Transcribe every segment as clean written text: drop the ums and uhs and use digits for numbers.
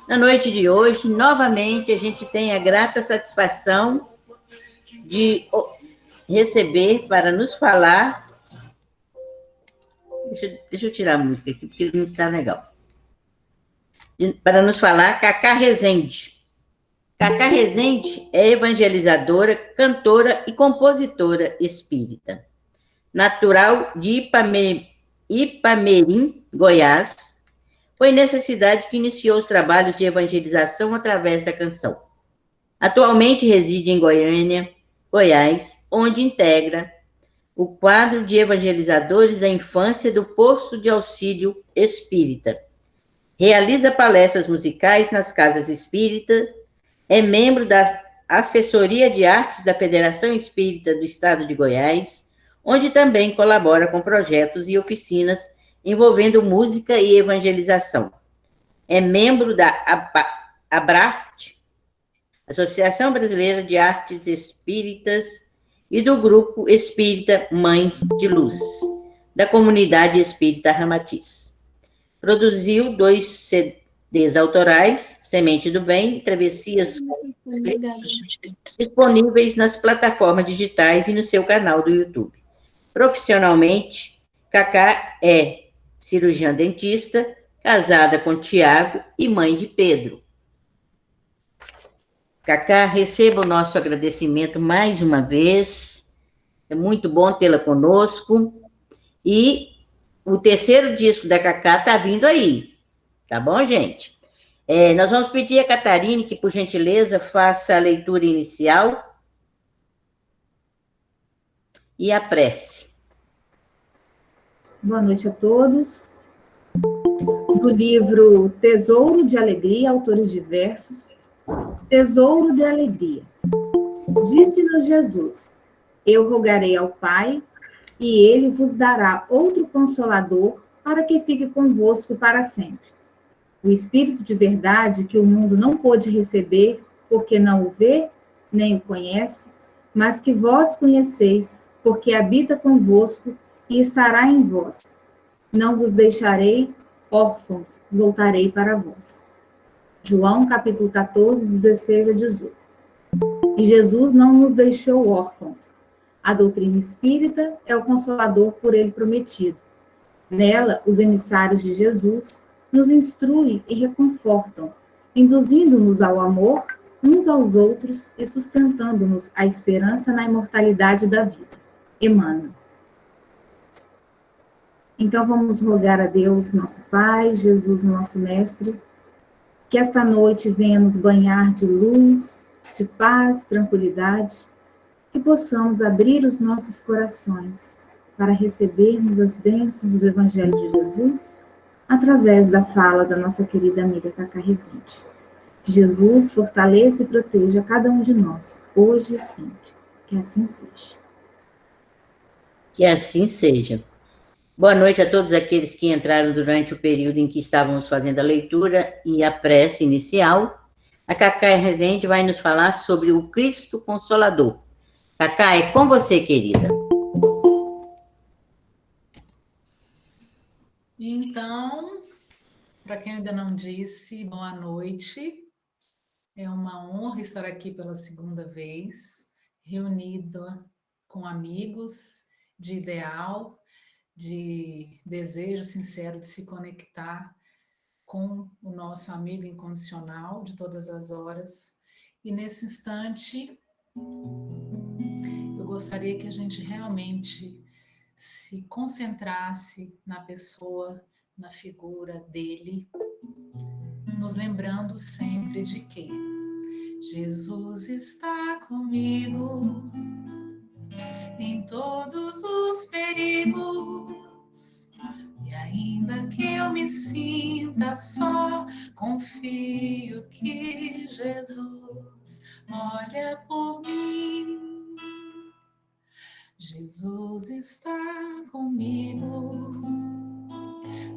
Na noite de hoje, novamente, a gente tem a grata satisfação de receber para nos falar. Deixa eu tirar a música aqui, porque não está legal. Para nos falar, Cacá Rezende. Cacá Rezende é evangelizadora, cantora e compositora espírita. Natural de Ipamerim, Goiás, foi necessidade que iniciou os trabalhos de evangelização através da canção. Atualmente reside em Goiânia, Goiás, onde integra o quadro de evangelizadores da infância do Posto de Auxílio Espírita. Realiza palestras musicais nas casas espíritas, é membro da Assessoria de Artes da Federação Espírita do Estado de Goiás, onde também colabora com projetos e oficinas envolvendo música e evangelização. É membro da ABRART, Associação Brasileira de Artes Espíritas, e do Grupo Espírita Mães de Luz, da Comunidade Espírita Ramatiz. Produziu 2 CDs autorais, Semente do Bem e Travessias, disponíveis nas plataformas digitais e no seu canal do YouTube. Profissionalmente, Cacá é cirurgiã dentista, casada com Tiago e mãe de Pedro. Cacá, receba o nosso agradecimento mais uma vez. É muito bom tê-la conosco. E o terceiro disco da Cacá está vindo aí. Tá bom, gente? Nós vamos pedir a Catarine que, por gentileza, faça a leitura inicial e a prece. Boa noite a todos. Do livro Tesouro de Alegria, autores diversos. Tesouro de Alegria. Disse-nos Jesus: Eu rogarei ao Pai, e ele vos dará outro Consolador, para que fique convosco para sempre. O Espírito de verdade, que o mundo não pôde receber, porque não o vê, nem o conhece, mas que vós conheceis, porque habita convosco e estará em vós. Não vos deixarei órfãos, voltarei para vós. João, capítulo 14, 16 a 18. E Jesus não nos deixou órfãos. A doutrina espírita é o consolador por ele prometido. Nela, os emissários de Jesus nos instruem e reconfortam, induzindo-nos ao amor uns aos outros e sustentando-nos a esperança na imortalidade da vida. Emmanuel. Então vamos rogar a Deus, nosso Pai, Jesus, nosso Mestre, que esta noite venha nos banhar de luz, de paz, tranquilidade, que possamos abrir os nossos corações para recebermos as bênçãos do Evangelho de Jesus através da fala da nossa querida amiga Cacá Rezende. Que Jesus fortaleça e proteja cada um de nós, hoje e sempre. Que assim seja. Que assim seja. Boa noite a todos aqueles que entraram durante o período em que estávamos fazendo a leitura e a prece inicial. A Cacá Rezende vai nos falar sobre o Cristo Consolador. Cacá, é com você, querida. Então, para quem ainda não disse, boa noite. É uma honra estar aqui pela segunda vez, reunida com amigos de ideal, de desejo sincero de se conectar com o nosso amigo incondicional de todas as horas. E nesse instante, eu gostaria que a gente realmente se concentrasse na pessoa, na figura dele, nos lembrando sempre de que Jesus está comigo em todos os perigos, e ainda que eu me sinta só, confio que Jesus olha por mim. Jesus está comigo,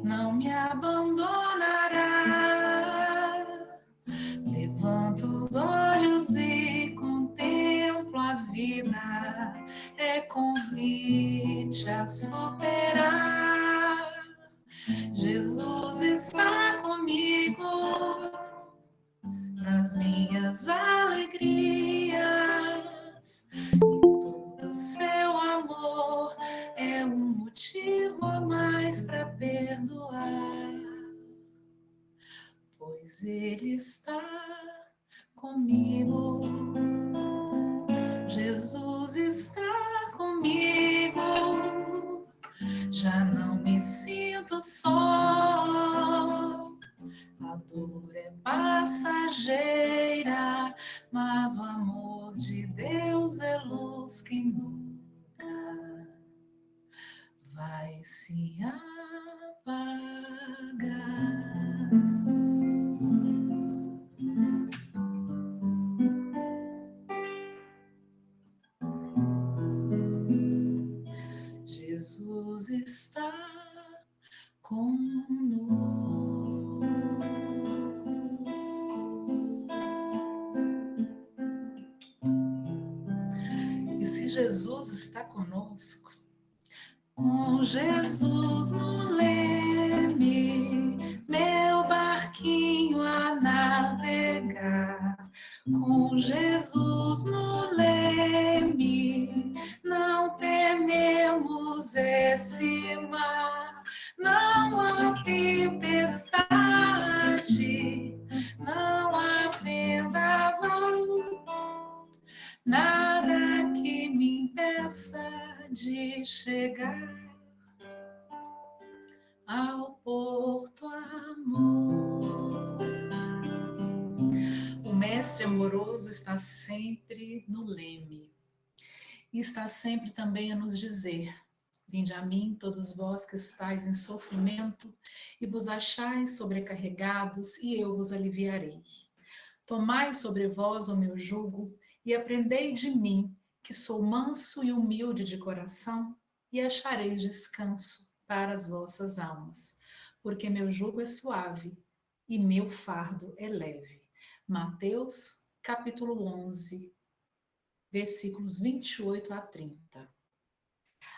não me abandonará. Levanto os olhos e contemplo a vida, é convite a superar. Jesus está comigo as minhas alegrias, e todo o seu amor é um motivo a mais para perdoar, pois Ele está comigo. Jesus está comigo, já não me sinto só. A dor é passageira, mas o amor de Deus é luz que nunca vai se apagar. Jesus está conosco. E se Jesus está conosco, com Jesus no leme, meu barquinho a navegar, com Jesus no leme, não tememos esse mar, não há tempestade, não há vendaval, nada que me impeça de chegar ao porto amor. O mestre amoroso está sempre no leme e está sempre também a nos dizer: vinde a mim, todos vós que estáis em sofrimento e vos achais sobrecarregados, e eu vos aliviarei. Tomai sobre vós o meu jugo e aprendei de mim, que sou manso e humilde de coração, e achareis descanso para as vossas almas, porque meu jugo é suave e meu fardo é leve. Mateus, capítulo 11, versículos 28 a 30.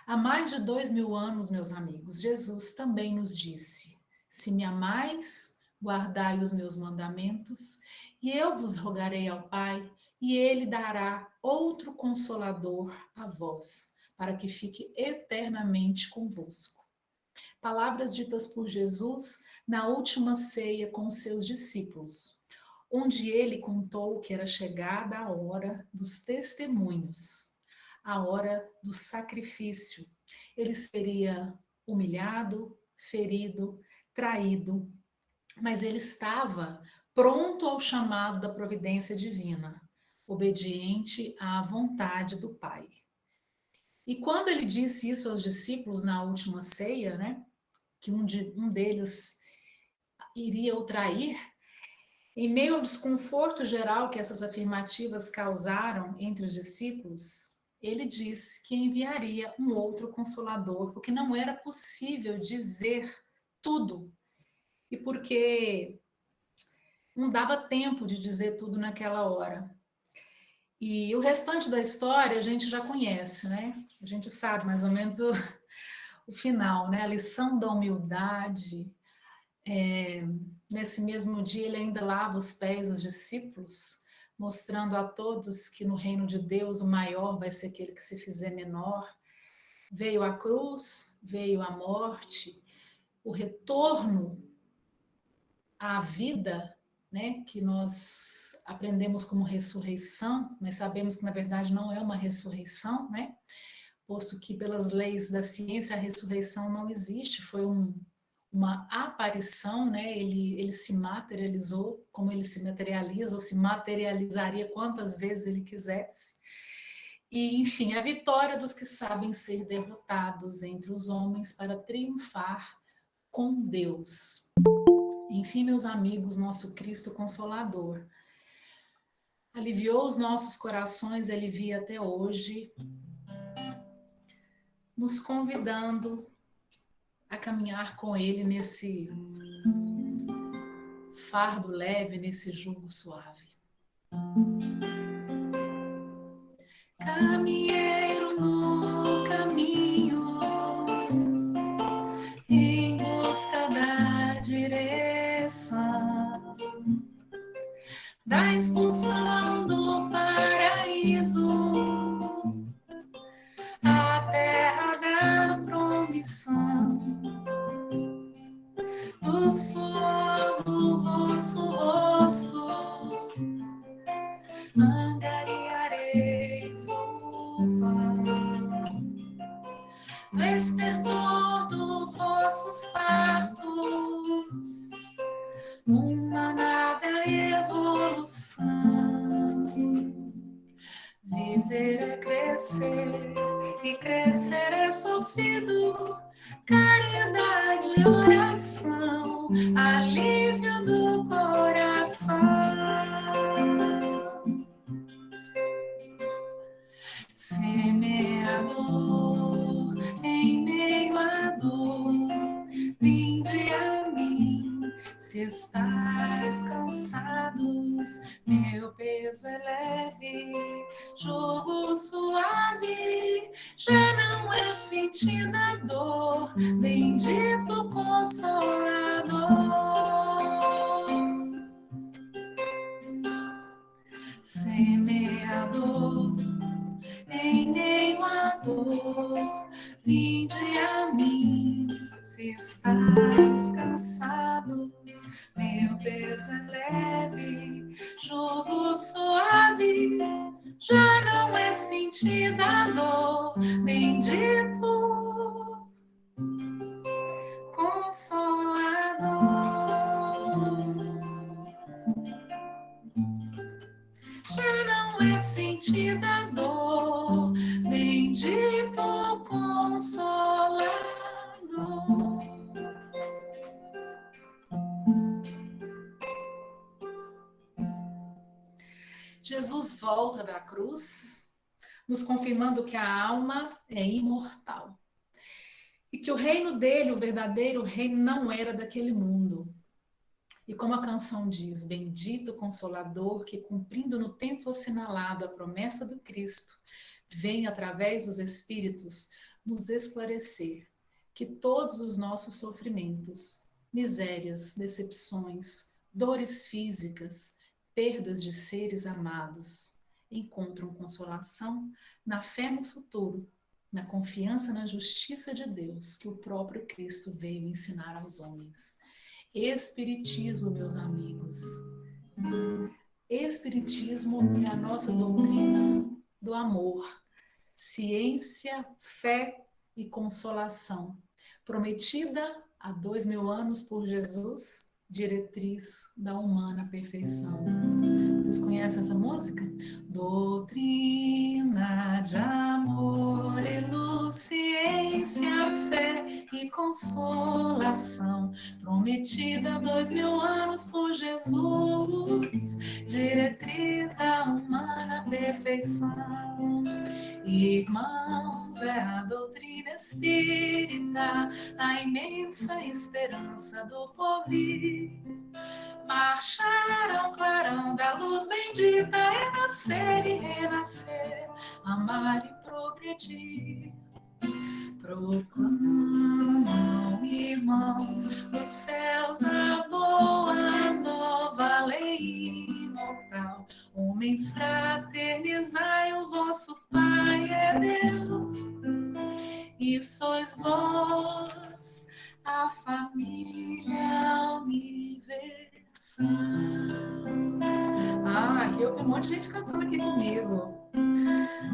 Há mais de 2000 anos, meus amigos, Jesus também nos disse: se me amais, guardai os meus mandamentos, e eu vos rogarei ao Pai, e ele dará outro consolador a vós, para que fique eternamente convosco. Palavras ditas por Jesus na última ceia com seus discípulos, onde ele contou que era chegada a hora dos testemunhos, a hora do sacrifício. Ele seria humilhado, ferido, traído, mas ele estava pronto ao chamado da providência divina, obediente à vontade do Pai. E quando ele disse isso aos discípulos na última ceia, né, que um deles iria o trair, em meio ao desconforto geral que essas afirmativas causaram entre os discípulos, ele disse que enviaria um outro consolador, porque não era possível dizer tudo, e porque não dava tempo de dizer tudo naquela hora. E o restante da história a gente já conhece, né? A gente sabe mais ou menos o final, né? A lição da humildade. Nesse mesmo dia ele ainda lava os pés dos discípulos, mostrando a todos que no reino de Deus o maior vai ser aquele que se fizer menor. Veio a cruz, veio a morte, o retorno à vida, né, que nós aprendemos como ressurreição, mas sabemos que na verdade não é uma ressurreição, né, posto que pelas leis da ciência a ressurreição não existe, foi uma aparição, né, ele se materializou, como ele se materializa, ou se materializaria quantas vezes ele quisesse. E, enfim, a vitória dos que sabem ser derrotados entre os homens para triunfar com Deus. Enfim, meus amigos, nosso Cristo Consolador aliviou os nossos corações, alivia até hoje, nos convidando a caminhar com Ele nesse fardo leve, nesse jugo suave. Caminheiro no caminho, em busca da direção, da expulsão do paraíso, a terra da promissão, do suor do vosso rosto, angariareis o pão, do estertor dos vossos partos, uma nada evolução. Viver é crescer, e crescer é sofrido, caridade, oração, alívio do coração. Semeador, em meio à dor, vinde a mim, se estáis cansados, meu peso é leve, jugo suave, já não é sentida a dor, bendito Consolador. Semeador, em meio à dor, vinde a mim, se estáis cansados, meu peso é leve, jugo suave, já não é sentida a dor, bendito Consolador. Já não é sentida a dor, bendito Consolador. Jesus volta da cruz, nos confirmando que a alma é imortal e que o reino dele, o verdadeiro reino, não era daquele mundo. E como a canção diz, bendito Consolador, que cumprindo no tempo assinalado a promessa do Cristo, vem através dos Espíritos nos esclarecer que todos os nossos sofrimentos, misérias, decepções, dores físicas, perdas de seres amados, encontram consolação na fé no futuro, na confiança na justiça de Deus que o próprio Cristo veio ensinar aos homens. Espiritismo, meus amigos. Espiritismo é a nossa doutrina do amor, ciência, fé e consolação, prometida há 2000 anos por Jesus, diretriz da humana perfeição. Vocês conhecem essa música? Doutrina de amor e luz, ciência, fé e consolação, prometida há 2000 anos por Jesus, diretriz da humana perfeição. Irmãos, é a doutrina espírita, a imensa esperança do porvir. Marchar ao clarão da luz bendita é nascer e renascer, amar e progredir. Proclamam, irmãos dos céus, a boa nova lei imortal. Homens, fraternizai, o vosso Pai é Deus, e sois vós a família universal. Aqui eu vi um monte de gente cantando aqui comigo.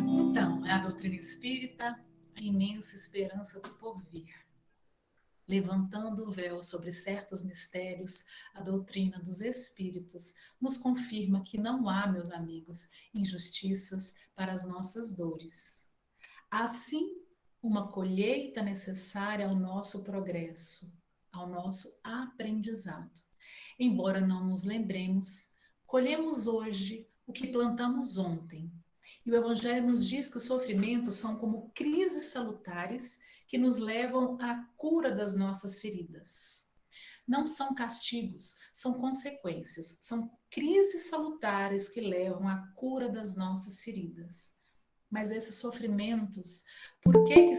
Então, é a doutrina espírita, a imensa esperança do porvir. Levantando o véu sobre certos mistérios, a doutrina dos espíritos nos confirma que não há, meus amigos, injustiças para as nossas dores. Há sim uma colheita necessária ao nosso progresso, ao nosso aprendizado. Embora não nos lembremos, colhemos hoje o que plantamos ontem. E o Evangelho nos diz que os sofrimentos são como crises salutares que nos levam à cura das nossas feridas. Não são castigos, são consequências, são crises salutares que levam à cura das nossas feridas. Mas esses sofrimentos, por que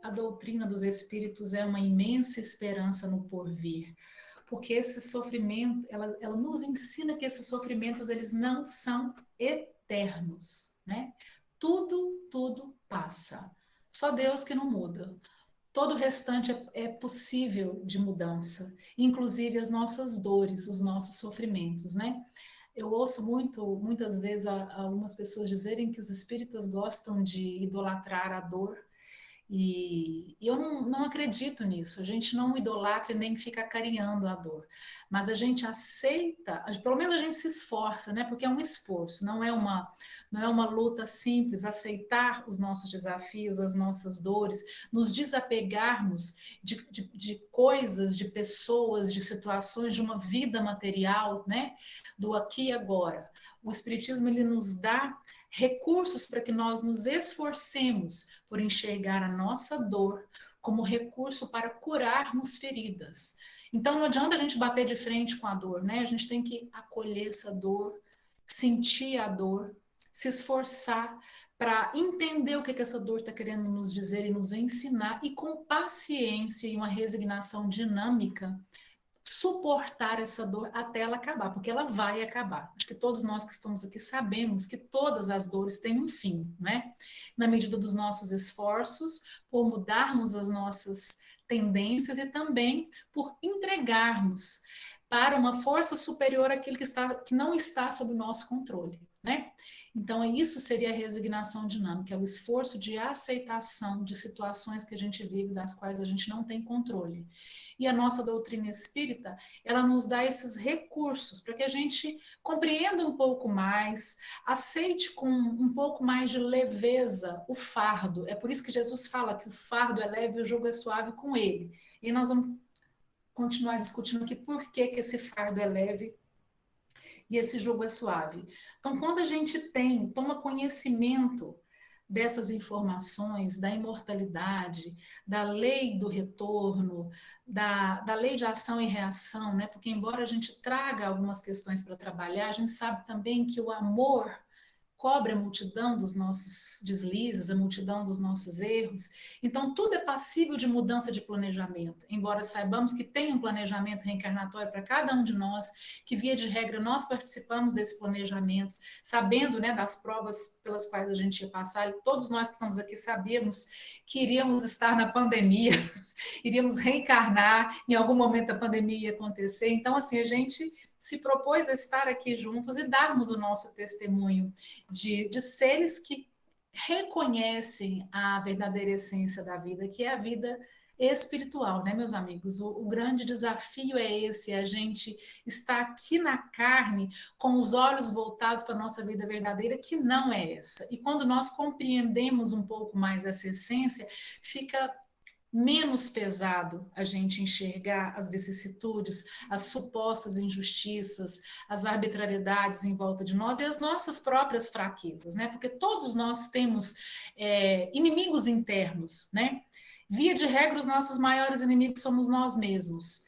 a doutrina dos espíritos é uma imensa esperança no porvir? porque esse sofrimento, ela nos ensina que esses sofrimentos, eles não são eternos, né? Tudo passa. Só Deus que não muda. Todo o restante é possível de mudança, inclusive as nossas dores, os nossos sofrimentos, né? Eu ouço muitas vezes algumas pessoas dizerem que os espíritas gostam de idolatrar a dor, e eu não acredito nisso. A gente não idolatra e nem fica acarinhando a dor, mas a gente aceita, pelo menos a gente se esforça, né? Porque é um esforço, não é uma luta simples. Aceitar os nossos desafios, as nossas dores, nos desapegarmos de coisas, de pessoas, de situações, de uma vida material, né? Do aqui e agora. O Espiritismo, ele nos dá recursos para que nós nos esforcemos por enxergar a nossa dor como recurso para curarmos feridas. Então não adianta a gente bater de frente com a dor, né? A gente tem que acolher essa dor, sentir a dor, se esforçar para entender o que essa dor está querendo nos dizer e nos ensinar, e com paciência e uma resignação dinâmica, suportar essa dor até ela acabar, porque ela vai acabar. Acho que todos nós que estamos aqui sabemos que todas as dores têm um fim, né? Na medida dos nossos esforços, por mudarmos as nossas tendências e também por entregarmos para uma força superior àquilo que não está sob o nosso controle, né? Então, isso seria a resignação dinâmica, é o esforço de aceitação de situações que a gente vive, das quais a gente não tem controle. E a nossa doutrina espírita, ela nos dá esses recursos para que a gente compreenda um pouco mais, aceite com um pouco mais de leveza o fardo. É por isso que Jesus fala que o fardo é leve e o jugo é suave com ele. E nós vamos continuar discutindo aqui por que esse fardo é leve e esse jugo é suave. Então, quando a gente toma conhecimento dessas informações, da imortalidade, da lei do retorno, da lei de ação e reação, né? Porque embora a gente traga algumas questões para trabalhar, a gente sabe também que o amor cobre a multidão dos nossos deslizes, a multidão dos nossos erros. Então, tudo é passível de mudança de planejamento, embora saibamos que tem um planejamento reencarnatório para cada um de nós, que via de regra nós participamos desse planejamento, sabendo, né, das provas pelas quais a gente ia passar, e todos nós que estamos aqui sabíamos que iríamos estar na pandemia, iríamos reencarnar, em algum momento a pandemia ia acontecer. Então, assim, a gente se propôs a estar aqui juntos e darmos o nosso testemunho de seres que reconhecem a verdadeira essência da vida, que é a vida espiritual, né, meus amigos? O grande desafio é esse, a gente estar aqui na carne com os olhos voltados para a nossa vida verdadeira, que não é essa. E quando nós compreendemos um pouco mais essa essência, fica menos pesado a gente enxergar as vicissitudes, as supostas injustiças, as arbitrariedades em volta de nós e as nossas próprias fraquezas, né? Porque todos nós temos inimigos internos, né? Via de regra, os nossos maiores inimigos somos nós mesmos.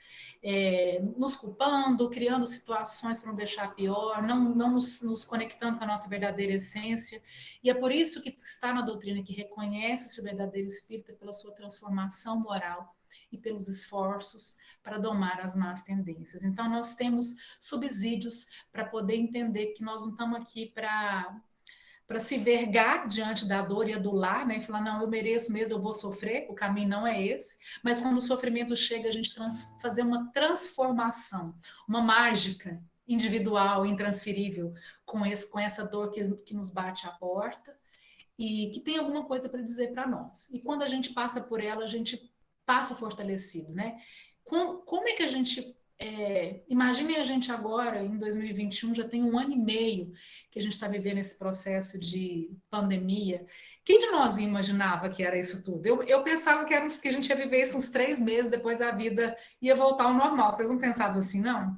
Nos culpando, criando situações para não deixar pior, não nos conectando com a nossa verdadeira essência. E é por isso que está na doutrina que reconhece-se o verdadeiro espírita pela sua transformação moral e pelos esforços para domar as más tendências. Então, nós temos subsídios para poder entender que nós não estamos aqui para se vergar diante da dor e adular, né? E falar, não, eu mereço mesmo, eu vou sofrer, o caminho não é esse. Mas quando o sofrimento chega, a gente fazer uma transformação, uma mágica individual, intransferível, com essa dor que nos bate à porta e que tem alguma coisa para dizer para nós. E quando a gente passa por ela, a gente passa fortalecido, né? Como é que a gente... imaginem a gente agora, em 2021, já tem 1 ano e meio que a gente está vivendo esse processo de pandemia. Quem de nós imaginava que era isso tudo? Eu pensava que a gente ia viver isso uns 3 meses, depois a vida ia voltar ao normal. Vocês não pensavam assim, não?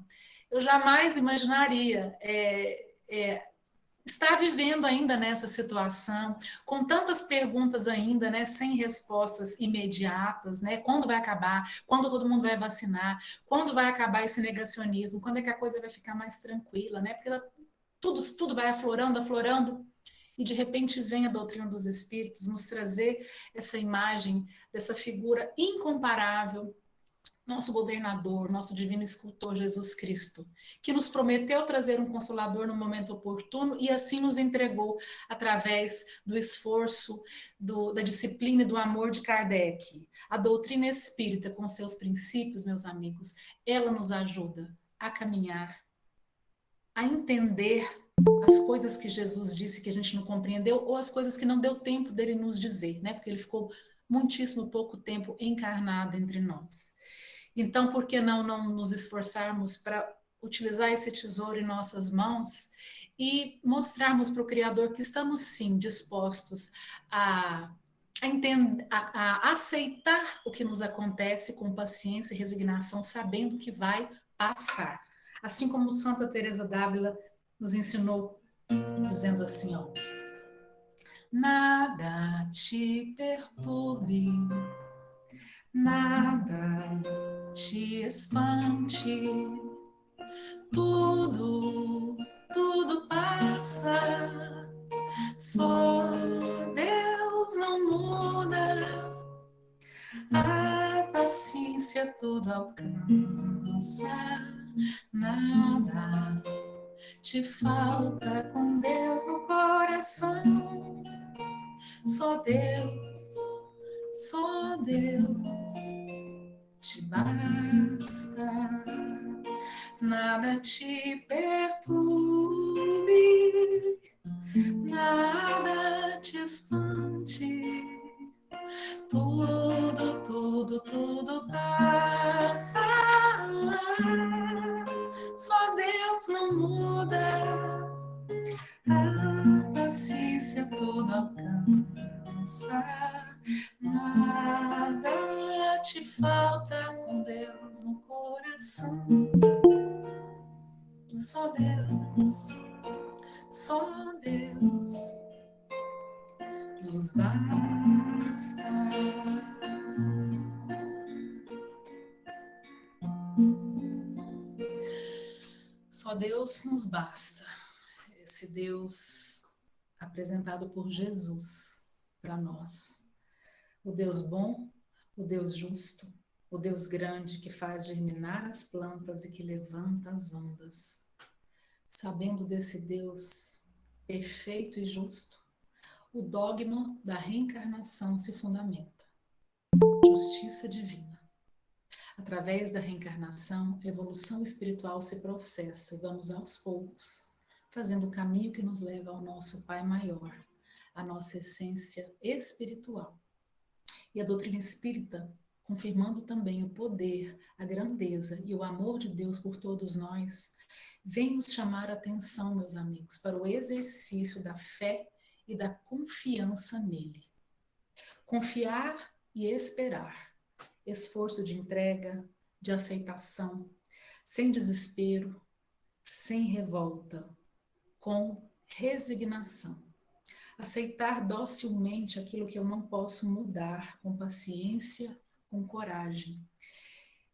Eu jamais imaginaria estar vivendo ainda nessa situação, com tantas perguntas ainda, né, sem respostas imediatas, né? Quando vai acabar? Quando todo mundo vai vacinar? Quando vai acabar esse negacionismo? Quando é que a coisa vai ficar mais tranquila, né? Porque tudo vai aflorando, e de repente vem a doutrina dos espíritos nos trazer essa imagem dessa figura incomparável, nosso governador, nosso divino escultor Jesus Cristo, que nos prometeu trazer um consolador no momento oportuno e assim nos entregou através do esforço, da disciplina e do amor de Kardec. A doutrina espírita, com seus princípios, meus amigos, ela nos ajuda a caminhar, a entender as coisas que Jesus disse que a gente não compreendeu ou as coisas que não deu tempo dele nos dizer, né? Porque ele ficou muitíssimo pouco tempo encarnado entre nós. Então, por que não nos esforçarmos para utilizar esse tesouro em nossas mãos e mostrarmos para o Criador que estamos sim dispostos a aceitar o que nos acontece com paciência e resignação, sabendo que vai passar. Assim como Santa Teresa d'Ávila nos ensinou, dizendo assim, ó: nada te perturbe, nada te espante, tudo passa, só Deus não muda, a paciência tudo alcança, nada te falta com Deus no coração, só Deus te basta, nada te perturbe, nada te espante, tudo passa, só Deus não muda, a paciência tudo alcança, nada te falta com Deus no coração, só Deus nos basta. Só Deus nos basta. Esse Deus apresentado por Jesus para nós. O Deus bom, o Deus justo, o Deus grande que faz germinar as plantas e que levanta as ondas. Sabendo desse Deus perfeito e justo, o dogma da reencarnação se fundamenta. Justiça divina. Através da reencarnação, a evolução espiritual se processa e vamos aos poucos, fazendo o caminho que nos leva ao nosso Pai maior, a nossa essência espiritual. E a doutrina espírita, confirmando também o poder, a grandeza e o amor de Deus por todos nós, vem nos chamar a atenção, meus amigos, para o exercício da fé e da confiança nele. Confiar e esperar. Esforço de entrega, de aceitação, sem desespero, sem revolta, com resignação. Aceitar docilmente aquilo que eu não posso mudar, com paciência, com coragem.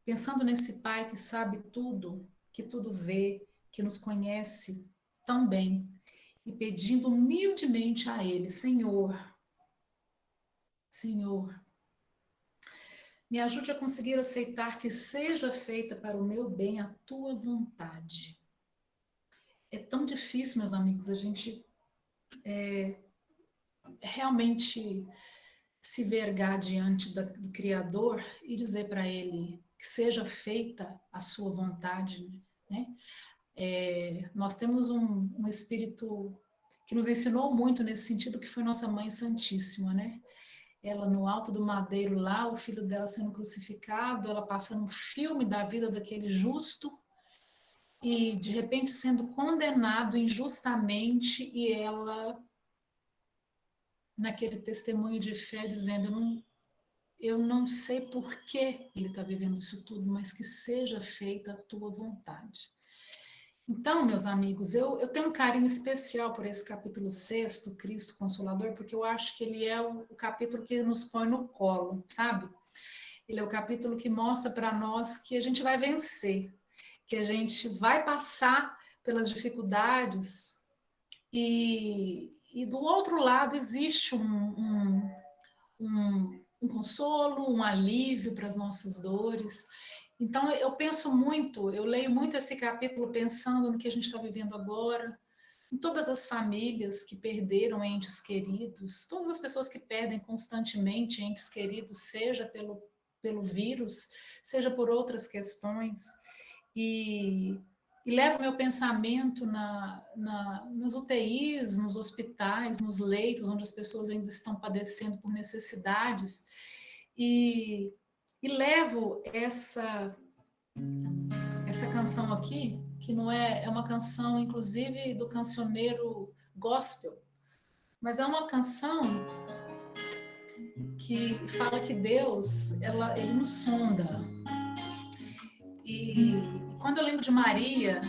Pensando nesse Pai que sabe tudo, que tudo vê, que nos conhece tão bem, e pedindo humildemente a Ele: Senhor, me ajude a conseguir aceitar que seja feita para o meu bem a tua vontade. É tão difícil, meus amigos, a gente realmente se vergar diante do Criador e dizer para Ele que seja feita a sua vontade, né? Nós temos um espírito que nos ensinou muito nesse sentido, que foi nossa Mãe Santíssima, né? Ela no alto do madeiro lá, o filho dela sendo crucificado, ela passando um filme da vida daquele justo e de repente sendo condenado injustamente, e ela naquele testemunho de fé dizendo: eu não sei por que ele está vivendo isso tudo, mas que seja feita a tua vontade. Então, meus amigos, eu tenho um carinho especial por esse capítulo 6, Cristo Consolador, porque eu acho que ele é o capítulo que nos põe no colo, sabe? Ele é o capítulo que mostra para nós que a gente vai vencer, que a gente vai passar pelas dificuldades e do outro lado existe um consolo, um alívio para as nossas dores. Então, eu leio muito esse capítulo pensando no que a gente está vivendo agora, em todas as famílias que perderam entes queridos, todas as pessoas que perdem constantemente entes queridos, seja pelo vírus, seja por outras questões, e levo meu pensamento nas UTIs, nos hospitais, nos leitos, onde as pessoas ainda estão padecendo por necessidades, e levo essa canção aqui, que não é uma canção, inclusive, do cancioneiro gospel, mas é uma canção que fala que Deus, ele nos sonda. E quando eu lembro de Maria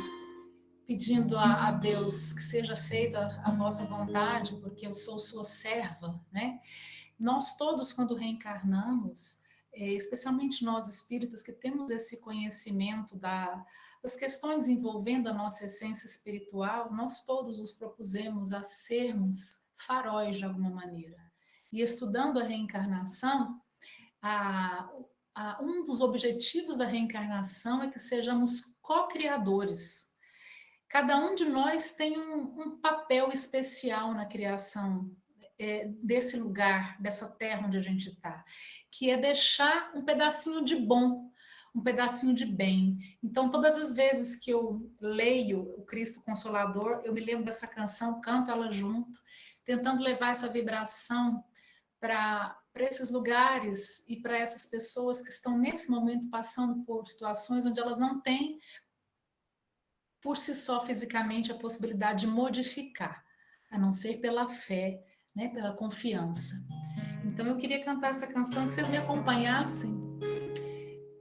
pedindo a Deus que seja feita a vossa vontade, porque eu sou sua serva, né? Nós todos, quando reencarnamos, especialmente nós espíritas que temos esse conhecimento das questões envolvendo a nossa essência espiritual, nós todos nos propusemos a sermos faróis de alguma maneira. E estudando a reencarnação, um dos objetivos da reencarnação é que sejamos co-criadores. Cada um de nós tem um papel especial na criação desse lugar, dessa terra onde a gente está, que é deixar um pedacinho de bom, um pedacinho de bem. Então, todas as vezes que eu leio o Cristo Consolador, eu me lembro dessa canção, canto ela junto, tentando levar essa vibração para esses lugares e para essas pessoas que estão nesse momento passando por situações onde elas não têm por si só fisicamente a possibilidade de modificar, a não ser pela fé, né, pela confiança. Então eu queria cantar essa canção, que vocês me acompanhassem,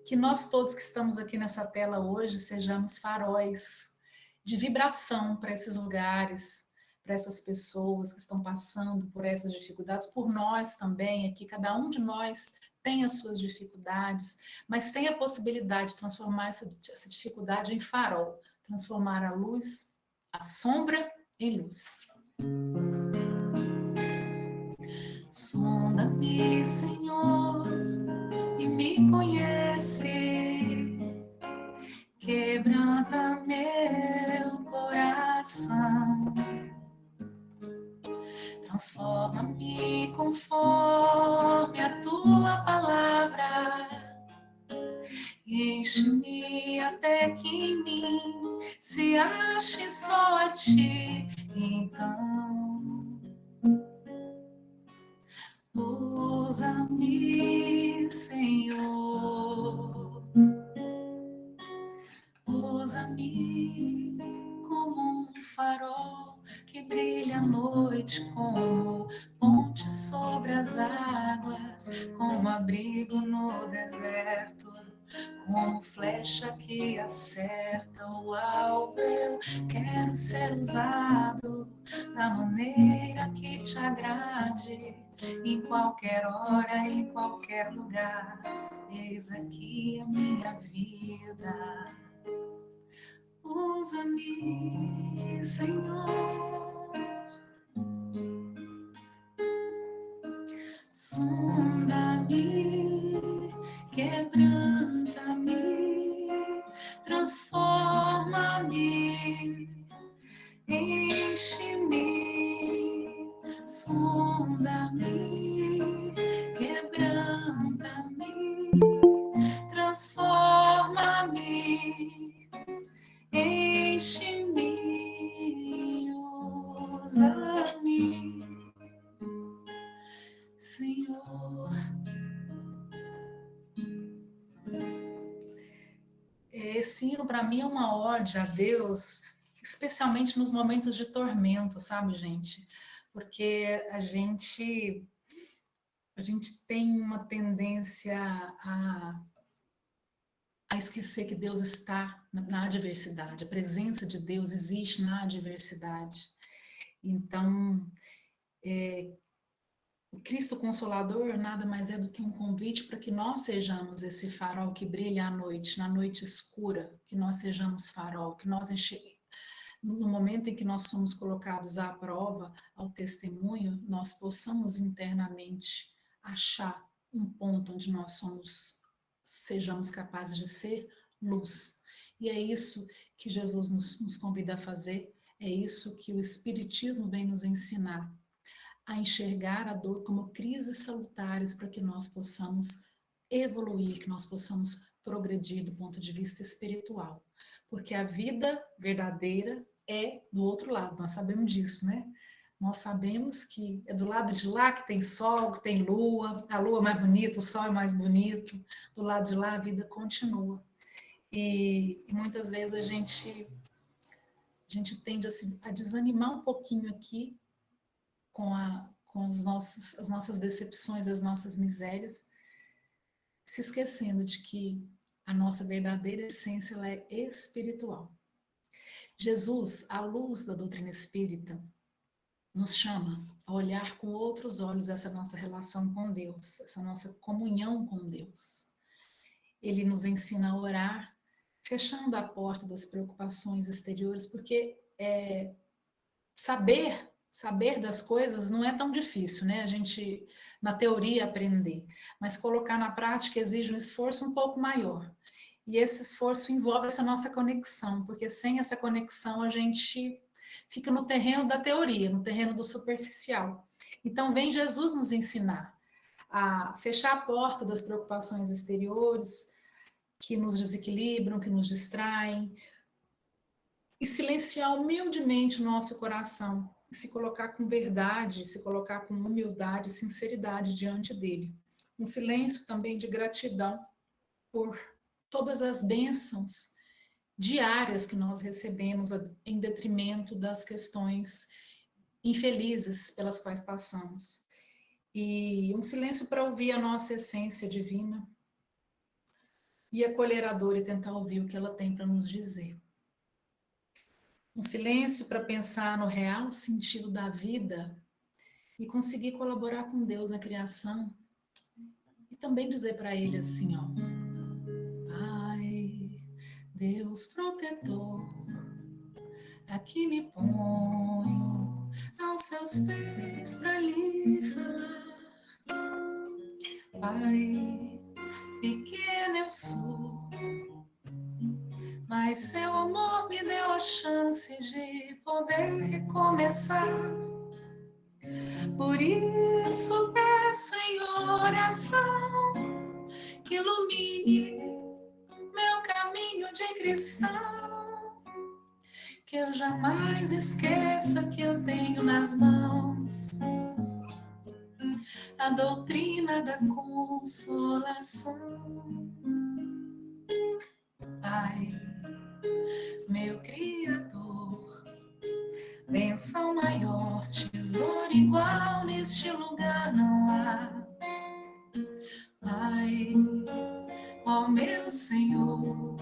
que nós todos que estamos aqui nessa tela hoje sejamos faróis de vibração para esses lugares, para essas pessoas que estão passando por essas dificuldades, por nós também aqui, cada um de nós tem as suas dificuldades, mas tem a possibilidade de transformar essa dificuldade em farol, transformar a luz, a sombra em luz. Sonda-me, Senhor, e me conhece, quebranta meu coração, transforma-me conforme a tua palavra, enche-me até que em mim se ache só a ti. Então, usa-me, Senhor, usa-me como um farol que brilha à noite, como ponte sobre as águas, como abrigo no deserto, como flecha que acerta o alvo. Eu quero ser usado da maneira que te agrade, em qualquer hora, em qualquer lugar. Eis aqui a minha vida. Usa-me, Senhor. Sonda-me, quebranta-me, transforma-me, enche-me, sonda-me, quebranta-me, transforma-me, enche-me, usa-me, Senhor. Esse hino para mim é uma ode a Deus, especialmente nos momentos de tormento, sabe, gente? Porque a gente tem uma tendência a esquecer que Deus está na adversidade, a presença de Deus existe na adversidade. Então, o Cristo Consolador nada mais é do que um convite para que nós sejamos esse farol que brilha à noite, na noite escura, que nós sejamos farol, que nós no momento em que nós somos colocados à prova, ao testemunho, nós possamos internamente achar um ponto onde nós somos sejamos capazes de ser luz. E é isso que Jesus nos convida a fazer, é isso que o Espiritismo vem nos ensinar, a enxergar a dor como crises salutares para que nós possamos evoluir, que nós possamos progredir do ponto de vista espiritual. Porque a vida verdadeira é do outro lado, nós sabemos disso, né? Nós sabemos que é do lado de lá que tem sol, que tem lua, a lua é mais bonita, o sol é mais bonito, do lado de lá a vida continua. E muitas vezes a gente tende a desanimar um pouquinho aqui com as nossas decepções, as nossas misérias, se esquecendo de que a nossa verdadeira essência ela é espiritual. Jesus, à luz da doutrina espírita, nos chama a olhar com outros olhos essa nossa relação com Deus, essa nossa comunhão com Deus. Ele nos ensina a orar, fechando a porta das preocupações exteriores, porque saber das coisas não é tão difícil, né? A gente, na teoria, aprender, mas colocar na prática exige um esforço um pouco maior. E esse esforço envolve essa nossa conexão, porque sem essa conexão a gente fica no terreno da teoria, no terreno do superficial. Então vem Jesus nos ensinar a fechar a porta das preocupações exteriores, que nos desequilibram, que nos distraem, e silenciar humildemente o nosso coração, e se colocar com verdade, se colocar com humildade, sinceridade diante dele. Um silêncio também de gratidão por todas as bênçãos diárias que nós recebemos em detrimento das questões infelizes pelas quais passamos. E um silêncio para ouvir a nossa essência divina e acolher a dor e tentar ouvir o que ela tem para nos dizer. Um silêncio para pensar no real sentido da vida e conseguir colaborar com Deus na criação e também dizer para ele assim, ó: Pai, Deus protetor, aqui me ponho aos seus pés para lhe falar. Pai, pequeno eu sou, mas seu amor me deu a chance de poder recomeçar. Por isso peço em oração que ilumine meu caminho de cristal, que eu jamais esqueça que eu tenho nas mãos a doutrina da consolação. Pai, meu Criador, bênção maior, tesouro igual neste lugar não há. Pai, ó meu Senhor,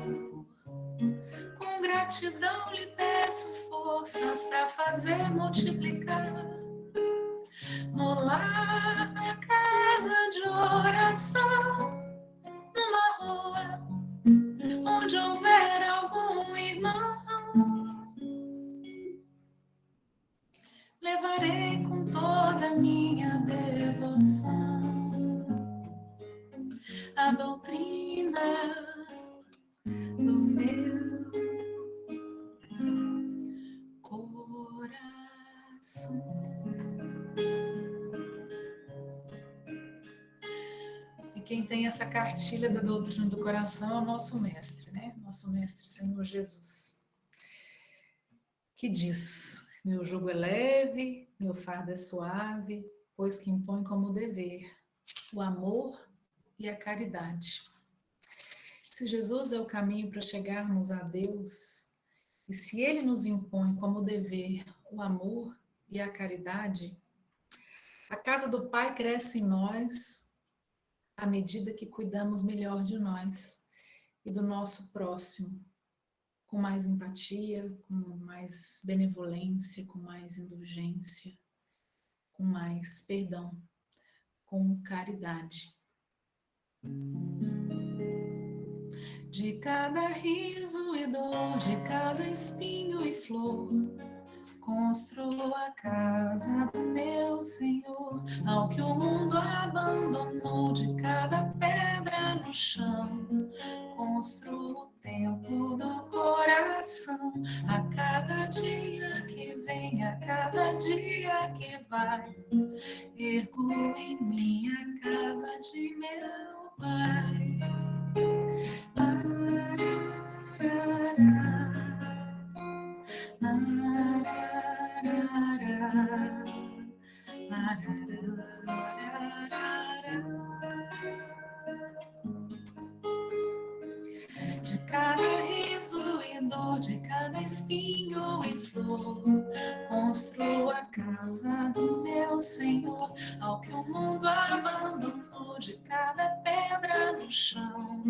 com gratidão lhe peço forças para fazer multiplicar no lar, na casa de oração, numa rua onde houver algum irmão. Levarei com toda a minha devoção a doutrina do meu coração. E quem tem essa cartilha da doutrina do coração é o nosso mestre, né? Nosso mestre Senhor Jesus, que diz: meu jugo é leve, meu fardo é suave, pois que impõe como dever o amor e a caridade. Se Jesus é o caminho para chegarmos a Deus, e se Ele nos impõe como dever o amor e a caridade, a casa do Pai cresce em nós à medida que cuidamos melhor de nós e do nosso próximo, com mais empatia, com mais benevolência, com mais indulgência, com mais perdão, com caridade. De cada riso e dor, de cada espinho e flor, Construo a casa do meu Senhor, ao que o mundo abandonou, de cada pedra no chão. Construo o templo do coração, a cada dia que vem, a cada dia que vai. Ergo em minha casa de meu Pai. De cada riso e dor, de cada espinho e flor, construo a casa do meu Senhor, ao que o mundo abandonou, de cada pedra no chão.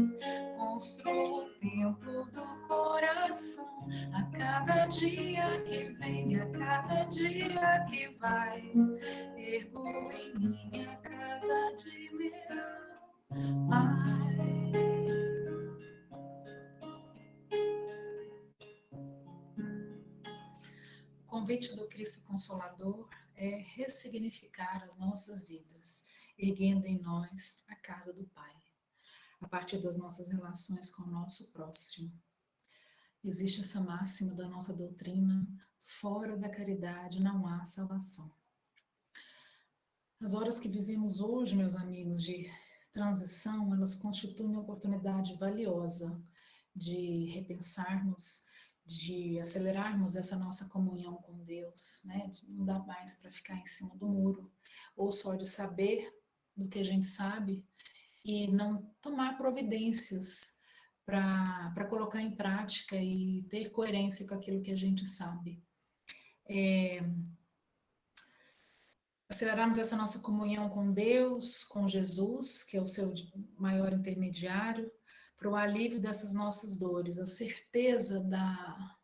Construo o templo do coração, a cada dia que vem, a cada dia que vai. Ergo em minha casa de meu Pai. O convite do Cristo Consolador é ressignificar as nossas vidas, erguendo em nós a casa do Pai, a partir das nossas relações com o nosso próximo. Existe essa máxima da nossa doutrina: fora da caridade não há salvação. As horas que vivemos hoje, meus amigos, de transição, elas constituem uma oportunidade valiosa de repensarmos, de acelerarmos essa nossa comunhão com Deus, né? De não dar mais para ficar em cima do muro, ou só de saber do que a gente sabe e não tomar providências para colocar em prática e ter coerência com aquilo que a gente sabe. Acelerarmos essa nossa comunhão com Deus, com Jesus, que é o seu maior intermediário, para o alívio dessas nossas dores, a certeza da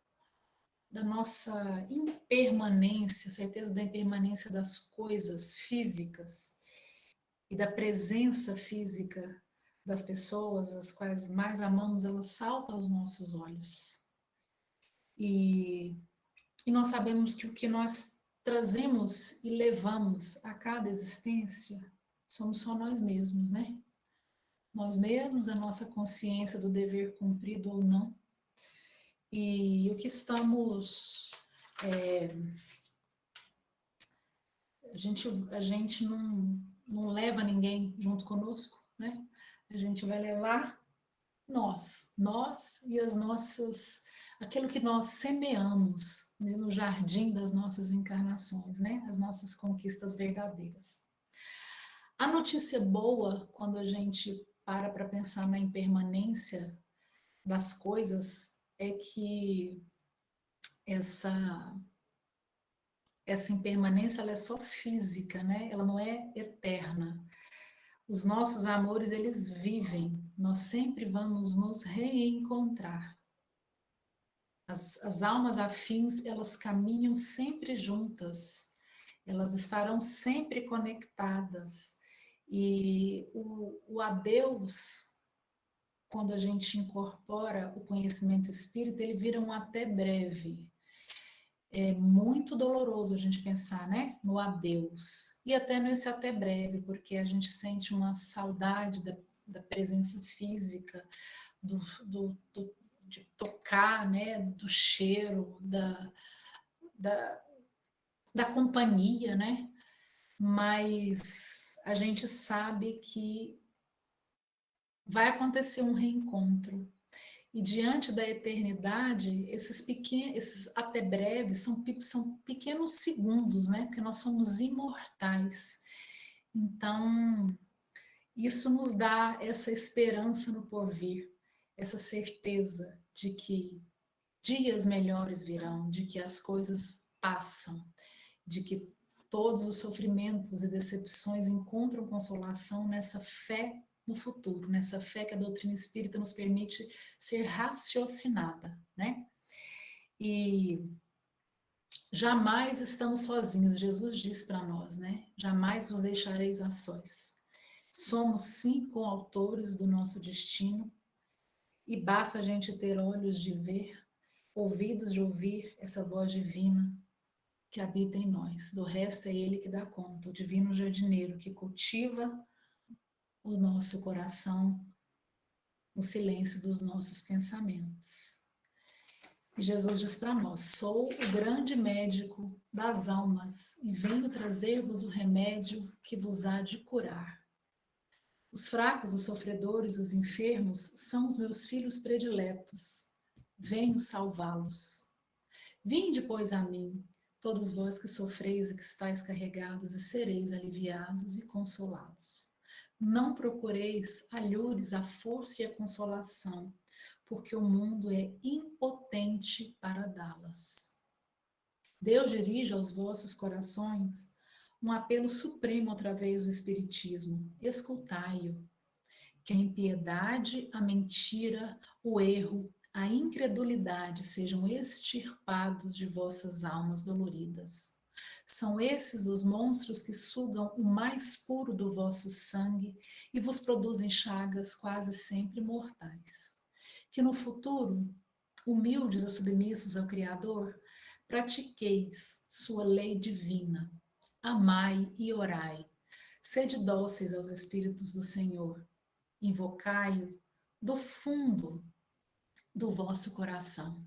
nossa impermanência, a certeza da impermanência das coisas físicas e da presença física das pessoas, as quais mais amamos, elas saltam aos nossos olhos. E nós sabemos que o que nós trazemos e levamos a cada existência somos só nós mesmos, né? Nós mesmos, a nossa consciência do dever cumprido ou não. E o que estamos... a gente não leva ninguém junto conosco, né? A gente vai levar nós e as nossas... aquilo que nós semeamos, né, no jardim das nossas encarnações, né? As nossas conquistas verdadeiras. A notícia boa, quando a gente para pensar na impermanência das coisas, é que essa impermanência, ela é só física, né? Ela não é eterna. Os nossos amores, eles vivem. Nós sempre vamos nos reencontrar. As almas afins, elas caminham sempre juntas. Elas estarão sempre conectadas. E o adeus, quando a gente incorpora o conhecimento espírita, ele vira um até breve. É muito doloroso a gente pensar, né, no adeus. E até nesse até breve, porque a gente sente uma saudade da presença física, de tocar, né, do cheiro, da companhia, né? Mas a gente sabe que vai acontecer um reencontro. E diante da eternidade, esses até breves são pequenos segundos, né? Porque nós somos imortais. Então, isso nos dá essa esperança no porvir, essa certeza de que dias melhores virão, de que as coisas passam, de que todos os sofrimentos e decepções encontram consolação nessa fé no futuro, nessa fé que a doutrina espírita nos permite ser raciocinada, né? E jamais estamos sozinhos, Jesus diz para nós, né? Jamais vos deixareis a sós. Somos sim coautores do nosso destino e basta a gente ter olhos de ver, ouvidos de ouvir essa voz divina que habita em nós. Do resto é Ele que dá conta, o divino jardineiro que cultiva o nosso coração no silêncio dos nossos pensamentos. E Jesus diz para nós: sou o grande médico das almas e venho trazer-vos o remédio que vos há de curar. Os fracos, os sofredores, os enfermos são os meus filhos prediletos. Venho salvá-los. Vinde, pois, a mim, todos vós que sofreis e que estáis carregados, e sereis aliviados e consolados. Não procureis alhures a força e a consolação, porque o mundo é impotente para dá-las. Deus dirige aos vossos corações um apelo supremo através do Espiritismo. Escutai-o. Que a impiedade, a mentira, o erro, a incredulidade sejam extirpados de vossas almas doloridas. São esses os monstros que sugam o mais puro do vosso sangue e vos produzem chagas quase sempre mortais. Que no futuro, humildes e submissos ao Criador, pratiqueis sua lei divina. Amai e orai. Sede dóceis aos Espíritos do Senhor. Invocai-o do fundo do vosso coração.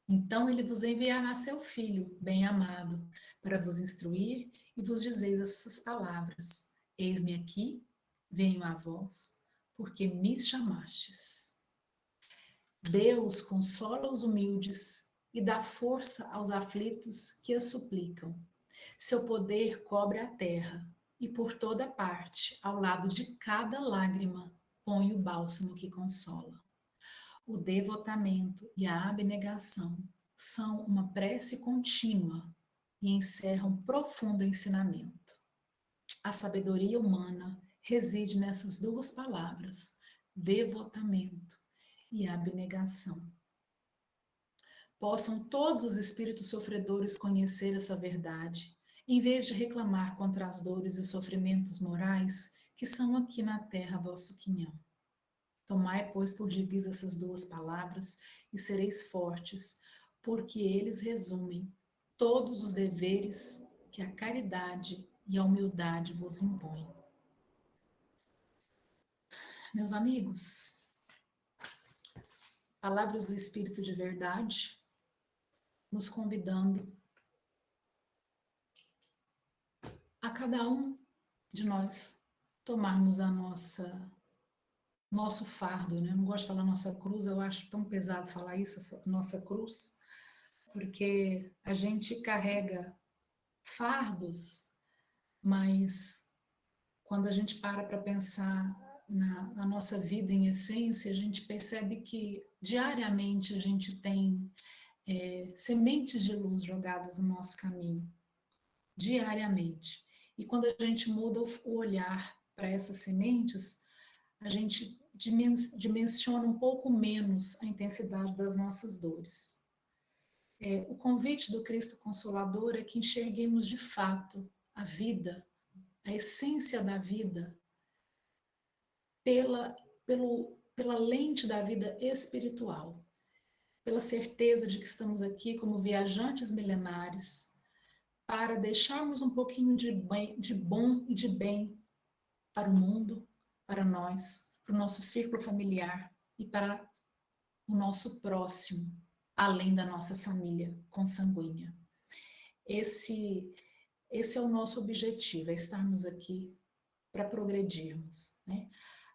Então ele vos enviará seu Filho, bem-amado, para vos instruir e vos dizer essas palavras: eis-me aqui, venho a vós, porque me chamastes. Deus consola os humildes e dá força aos aflitos que a suplicam. Seu poder cobre a terra, e por toda parte, ao lado de cada lágrima, põe o bálsamo que consola. O devotamento e a abnegação são uma prece contínua e encerram um profundo ensinamento. A sabedoria humana reside nessas duas palavras, devotamento e abnegação. Possam todos os espíritos sofredores conhecer essa verdade, em vez de reclamar contra as dores e os sofrimentos morais que são aqui na terra vosso quinhão. Tomai, pois, por divisa essas duas palavras e sereis fortes, porque eles resumem todos os deveres que a caridade e a humildade vos impõem. Meus amigos, palavras do Espírito de verdade, nos convidando a cada um de nós tomarmos a nosso fardo, né? Eu não gosto de falar nossa cruz, eu acho tão pesado falar isso, essa nossa cruz, porque a gente carrega fardos, mas quando a gente para pensar na nossa vida em essência, a gente percebe que diariamente a gente tem sementes de luz jogadas no nosso caminho, diariamente. E quando a gente muda o olhar para essas sementes, a gente dimensiona um pouco menos a intensidade das nossas dores. O convite do Cristo Consolador é que enxerguemos de fato a vida, a essência da vida, pela lente da vida espiritual, pela certeza de que estamos aqui como viajantes milenares, para deixarmos um pouquinho de bom e de bem para o mundo, para nós, para o nosso círculo familiar e para o nosso próximo, além da nossa família consanguínea. Esse é o nosso objetivo, é estarmos aqui para progredirmos, né?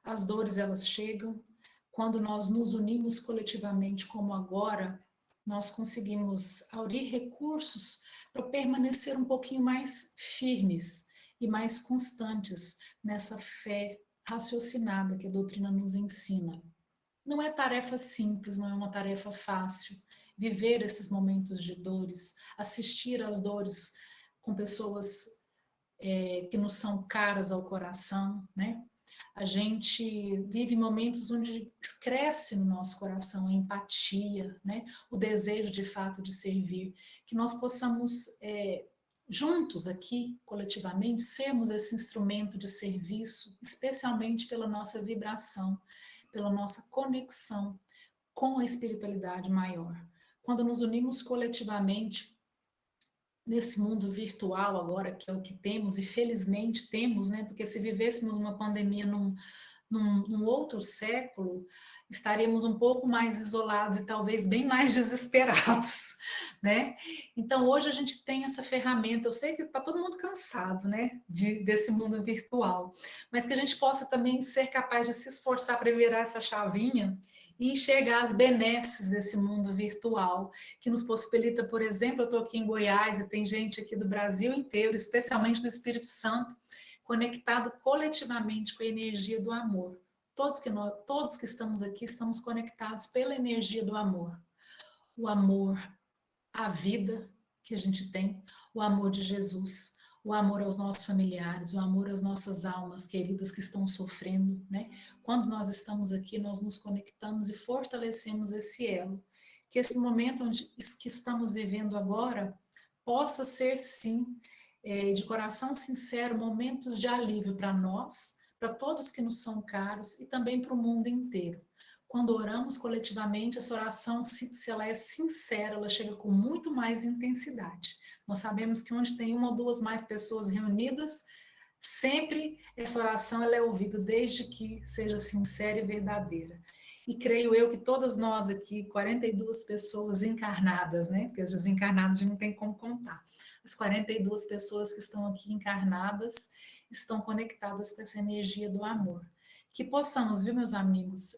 As dores, elas chegam, quando nós nos unimos coletivamente, como agora, nós conseguimos aurir recursos para permanecer um pouquinho mais firmes e mais constantes nessa fé raciocinada que a doutrina nos ensina. Não é tarefa simples, não é uma tarefa fácil. Viver esses momentos de dores, assistir às dores com pessoas que nos são caras ao coração, né? A gente vive momentos onde cresce no nosso coração a empatia, né? O desejo de fato de servir, que nós possamos juntos aqui, coletivamente, sermos esse instrumento de serviço, especialmente pela nossa vibração, pela nossa conexão com a espiritualidade maior. Quando nos unimos coletivamente nesse mundo virtual agora, que é o que temos, e felizmente temos, né? Porque se vivêssemos uma pandemia num outro século, estaríamos um pouco mais isolados e talvez bem mais desesperados, né? Então, hoje a gente tem essa ferramenta. Eu sei que está todo mundo cansado, né, desse mundo virtual, mas que a gente possa também ser capaz de se esforçar para virar essa chavinha e enxergar as benesses desse mundo virtual, que nos possibilita, por exemplo, eu estou aqui em Goiás e tem gente aqui do Brasil inteiro, especialmente do Espírito Santo, conectado coletivamente com a energia do amor. Todos que estamos aqui estamos conectados pela energia do amor. O amor à vida que a gente tem, o amor de Jesus, o amor aos nossos familiares, o amor às nossas almas queridas que estão sofrendo, né? Quando nós estamos aqui, nós nos conectamos e fortalecemos esse elo. Que esse momento que estamos vivendo agora possa ser, sim, de coração sincero, momentos de alívio para nós, para todos que nos são caros e também para o mundo inteiro. Quando oramos coletivamente, essa oração, se ela é sincera, ela chega com muito mais intensidade. Nós sabemos que onde tem uma ou duas mais pessoas reunidas, sempre essa oração ela é ouvida, desde que seja sincera e verdadeira. E creio eu que todas nós aqui, 42 pessoas encarnadas, né? Porque as desencarnadas a gente não tem como contar. As 42 pessoas que estão aqui encarnadas estão conectadas com essa energia do amor. Que possamos, viu, meus amigos,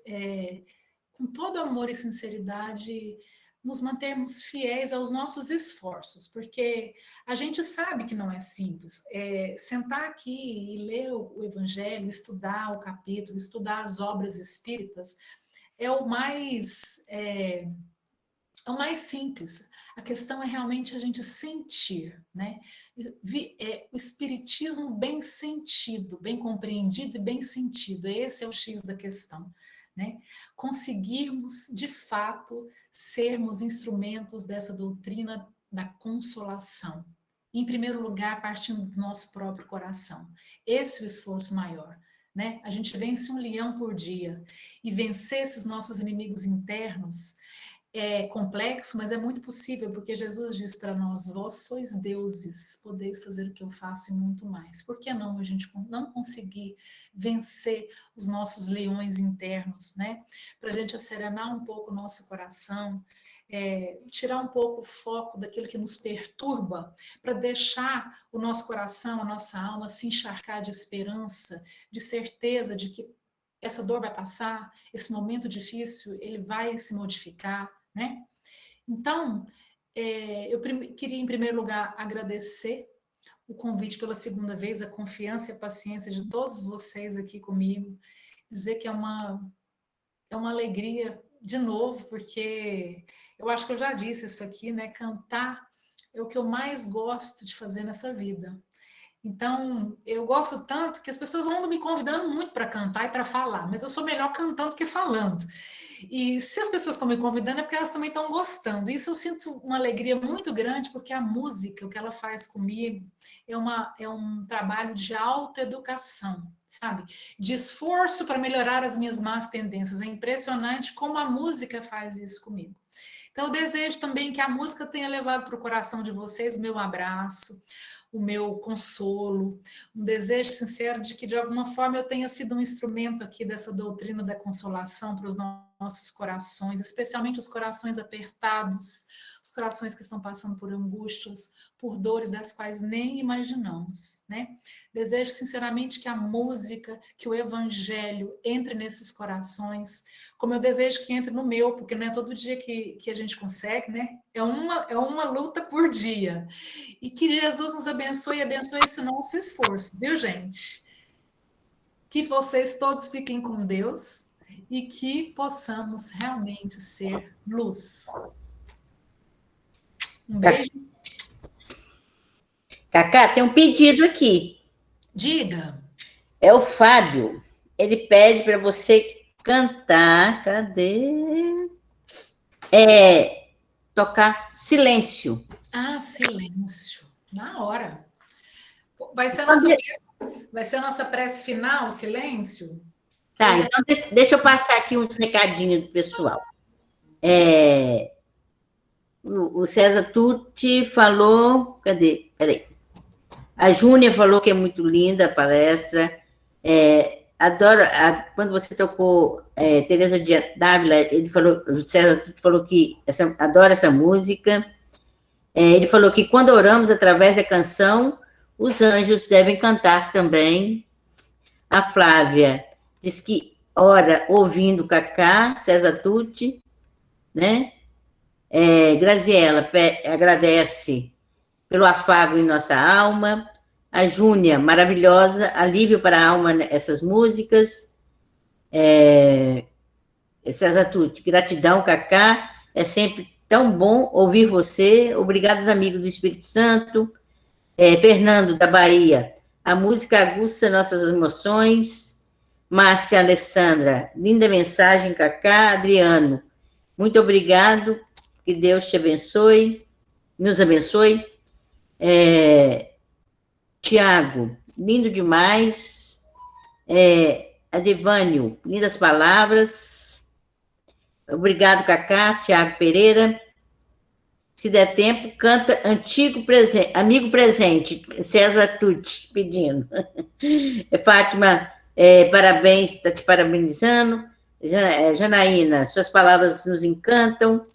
com todo amor e sinceridade, nos mantermos fiéis aos nossos esforços, porque a gente sabe que não é simples. Sentar aqui e ler o Evangelho, estudar o capítulo, estudar as obras espíritas, é o mais simples. A questão é realmente a gente sentir, né? O espiritismo bem sentido, bem compreendido e bem sentido. Esse é o X da questão, né? Conseguirmos, de fato, sermos instrumentos dessa doutrina da consolação. Em primeiro lugar, partindo do nosso próprio coração. Esse é o esforço maior. Né? A gente vence um leão por dia, e vencer esses nossos inimigos internos é complexo, mas é muito possível, porque Jesus diz para nós: vós sois deuses, podeis fazer o que eu faço e muito mais. Por que não a gente não conseguir vencer os nossos leões internos, né? Para a gente acerenar um pouco o nosso coração, tirar um pouco o foco daquilo que nos perturba, para deixar o nosso coração, a nossa alma se encharcar de esperança, de certeza de que essa dor vai passar, esse momento difícil, ele vai se modificar, né? Então, eu queria, em primeiro lugar, agradecer o convite pela segunda vez, a confiança e a paciência de todos vocês aqui comigo, dizer que é uma alegria, de novo, porque eu acho que eu já disse isso aqui, né? Cantar é o que eu mais gosto de fazer nessa vida. Então, eu gosto tanto que as pessoas andam me convidando muito para cantar e para falar, mas eu sou melhor cantando que falando. E se as pessoas estão me convidando é porque elas também estão gostando. Isso eu sinto uma alegria muito grande, porque a música, o que ela faz comigo, é um trabalho de autoeducação, sabe? De esforço para melhorar as minhas más tendências. É impressionante como a música faz isso comigo. Então, eu desejo também que a música tenha levado para o coração de vocês o meu abraço, o meu consolo, um desejo sincero de que, de alguma forma, eu tenha sido um instrumento aqui dessa doutrina da consolação para os nossos corações, especialmente os corações apertados, os corações que estão passando por angústias, por dores das quais nem imaginamos, né? Desejo sinceramente que a música, que o evangelho entre nesses corações, como eu desejo que entre no meu, porque não é todo dia que a gente consegue, né? É uma luta por dia. E que Jesus nos abençoe e abençoe esse nosso esforço, viu, gente? Que vocês todos fiquem com Deus e que possamos realmente ser luz. Um beijo. Cacá, tem um pedido aqui. Diga. É o Fábio. Ele pede para você cantar. Cadê? Tocar Silêncio. Ah, Silêncio. Na hora. Vai ser a nossa prece final, Silêncio? Tá, então deixa eu passar aqui uns recadinhos do pessoal. O César Tucci falou... Cadê? Peraí. A Júnia falou que é muito linda a palestra. Adoro... quando você tocou Teresa de Dávila, o César Tucci falou que adora essa música. Ele falou que quando oramos através da canção, os anjos devem cantar também. A Flávia diz que ora ouvindo Cacá, César Tucci, né? Graziela agradece pelo afago em nossa alma. A Júnia, maravilhosa, alívio para a alma essas músicas. César Tucci, gratidão, Cacá, é sempre tão bom ouvir você. Obrigado, amigos do Espírito Santo. Fernando, da Bahia, a música aguça nossas emoções. Márcia Alessandra, linda mensagem, Cacá. Adriano, muito obrigado, que Deus te abençoe, nos abençoe. Tiago, lindo demais. Adivânio, lindas palavras. Obrigado, Cacá. Tiago Pereira. Se der tempo, canta Amigo Presente, César Tucci, pedindo. Fátima, parabéns, está te parabenizando. Janaína, suas palavras nos encantam.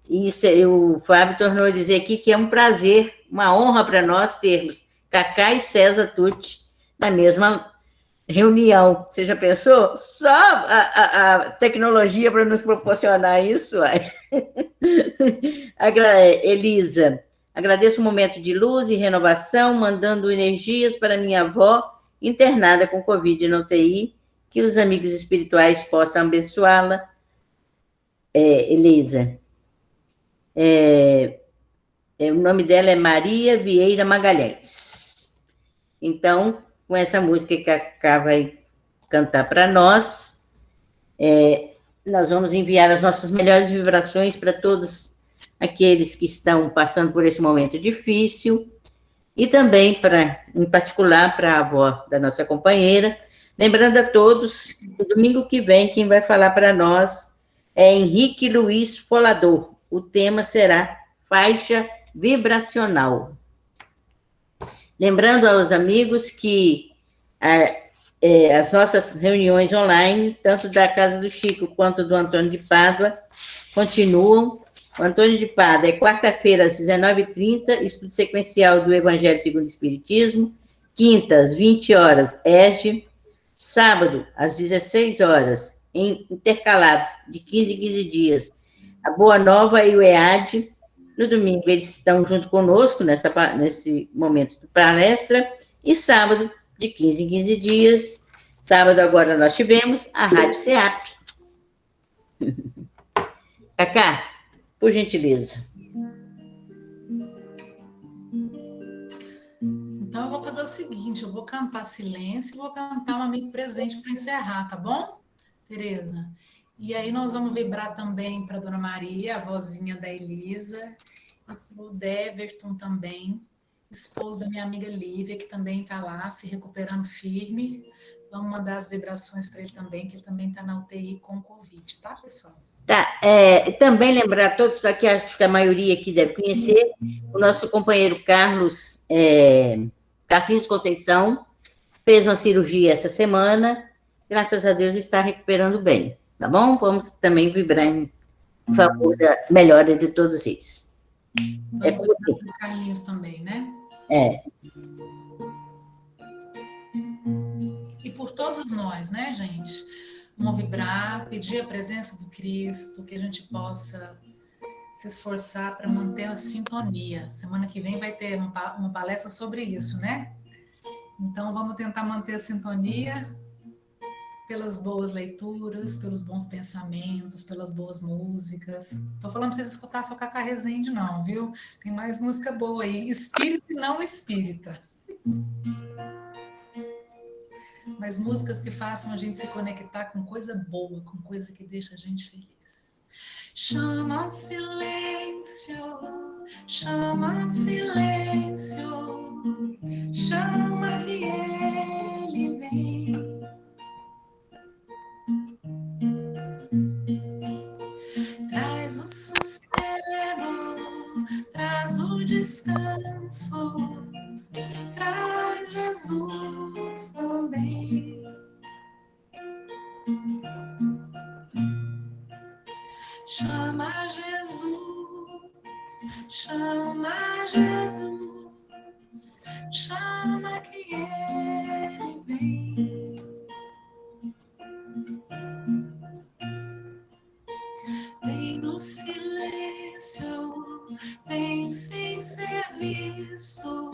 O Fábio tornou a dizer aqui que é um prazer, uma honra para nós termos Cacá e César Tucci na mesma reunião. Você já pensou? Só a tecnologia para nos proporcionar isso. Elisa, agradeço o momento de luz e renovação, mandando energias para minha avó internada com Covid na UTI, que os amigos espirituais possam abençoá-la. Elisa. O nome dela é Maria Vieira Magalhães. Então, com essa música que a Cacá vai cantar para nós, nós vamos enviar as nossas melhores vibrações para todos aqueles que estão passando por esse momento difícil, e também, em particular, para a avó da nossa companheira. Lembrando a todos que domingo que vem, quem vai falar para nós é Henrique Luiz Folador. O tema será faixa vibracional. Lembrando aos amigos que as nossas reuniões online, tanto da Casa do Chico quanto do Antônio de Pádua, continuam. O Antônio de Pádua é quarta-feira, às 19h30, estudo sequencial do Evangelho segundo o Espiritismo. Quinta, às 20 horas, ERG. Sábado, às 16 horas, intercalados, de 15 em 15 dias, a Boa Nova e o EAD. No domingo, eles estão junto conosco nesse momento de palestra. E sábado, de 15 em 15 dias. Sábado, agora, nós tivemos a Rádio SEAP. Cacá, por gentileza. Então, eu vou fazer o seguinte, eu vou cantar Silêncio e vou cantar Um Amigo Presente para encerrar, tá bom, Tereza? E aí nós vamos vibrar também para a Dona Maria, a vozinha da Elisa, e para o Deverton também, esposo da minha amiga Lívia, que também está lá se recuperando firme. Vamos mandar as vibrações para ele também, que ele também está na UTI com Covid, tá, pessoal? Tá, também lembrar a todos aqui, acho que a maioria aqui deve conhecer, o nosso companheiro Carlos Conceição, fez uma cirurgia essa semana, graças a Deus está recuperando bem, tá bom? Vamos também vibrar em favor da melhora de todos eles. Vamos vibrar para o Carlinhos também, né? E por todos nós, né, gente? Vamos vibrar, pedir a presença do Cristo, que a gente possa se esforçar para manter a sintonia. Semana que vem vai ter uma palestra sobre isso, né? Então, vamos tentar manter a sintonia pelas boas leituras, pelos bons pensamentos, pelas boas músicas. Estou falando para vocês escutar só Cacá Rezende, não, viu? Tem mais música boa aí, espírita e não espírita. Mas músicas que façam a gente se conectar com coisa boa, com coisa que deixa a gente feliz. Chama silêncio, chama silêncio, chama que ele vem. Traz o sucesso descanso, traz Jesus também. Chama Jesus, chama Jesus, chama que Ele vem. Vem no silêncio, vem sem ser visto,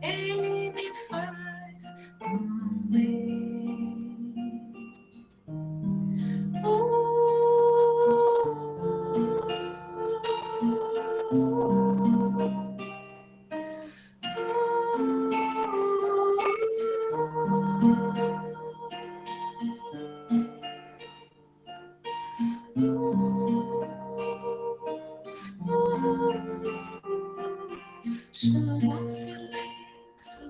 Ele me faz um bem. Chama o silêncio,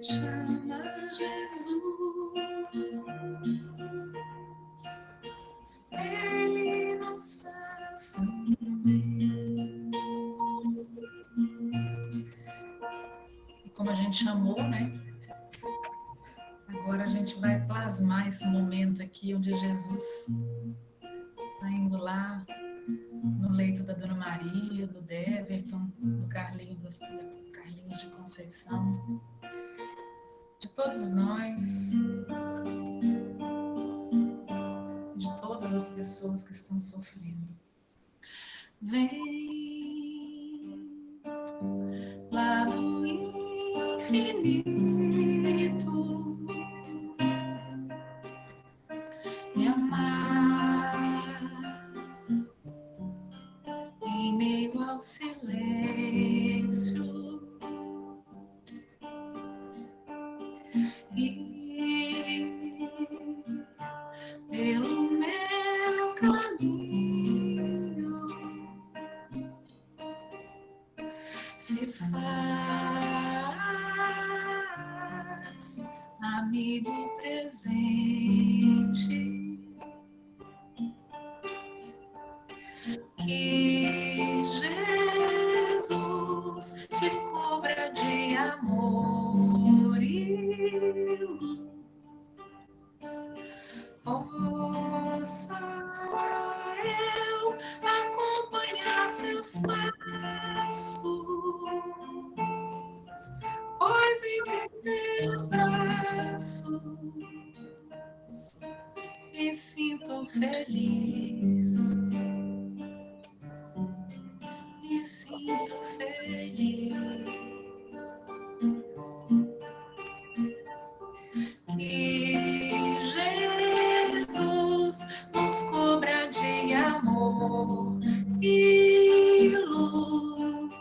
chama Jesus, Ele nos faz tão bem. E como a gente chamou, né? Agora a gente vai plasmar esse momento aqui onde Jesus está indo lá no leito da Dona Maria, do Deverton, do Carlinhos de Conceição, de todos nós, de todas as pessoas que estão sofrendo. Vem lá do infinito me amar em meio ao silêncio e pelo meu caminho se faz amigo presente. Que Jesus te cubra de amor e luz. Possa eu acompanhar seus passos, pois entre seus braços me sinto feliz. Me sinto feliz. Que Jesus nos cubra de amor e luz.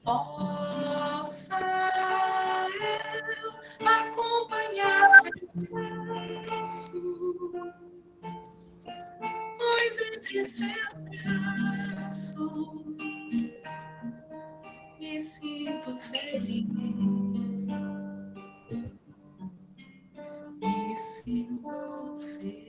Possa eu acompanhar seus passos, pois entre seus braços me sinto feliz. Me sinto feliz.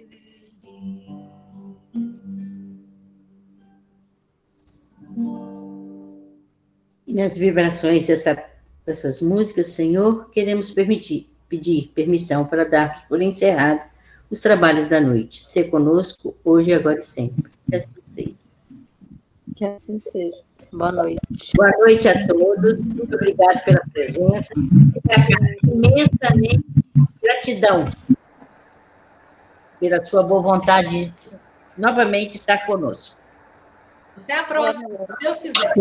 E nas vibrações dessas músicas, Senhor, queremos pedir permissão para dar por encerrado os trabalhos da noite. Ser conosco hoje, agora e sempre. Que assim seja. Que assim seja. Boa noite. Boa noite a todos. Muito obrigado pela presença. Imensamente gratidão pela sua boa vontade de novamente estar conosco. Até a próxima, se Deus quiser.